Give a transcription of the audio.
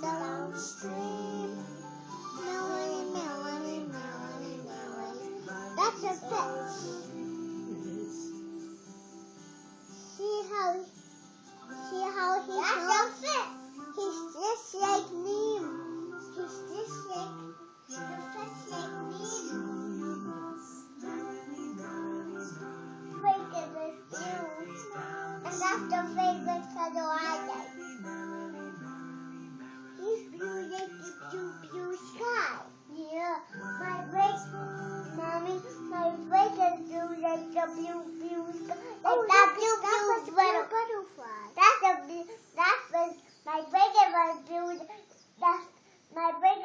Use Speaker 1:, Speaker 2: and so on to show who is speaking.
Speaker 1: downstream. Melody, melody, melody, melody. That's a fish. See how he That's a fish. He's just like me. He's just like the fish like me. Favorite is blue. And that's the favorite color I like. He's blue like the blue sky. Yeah, Mommy, my favorite is blue like the blue sky. Like that blue butterfly. That's my favorite was blue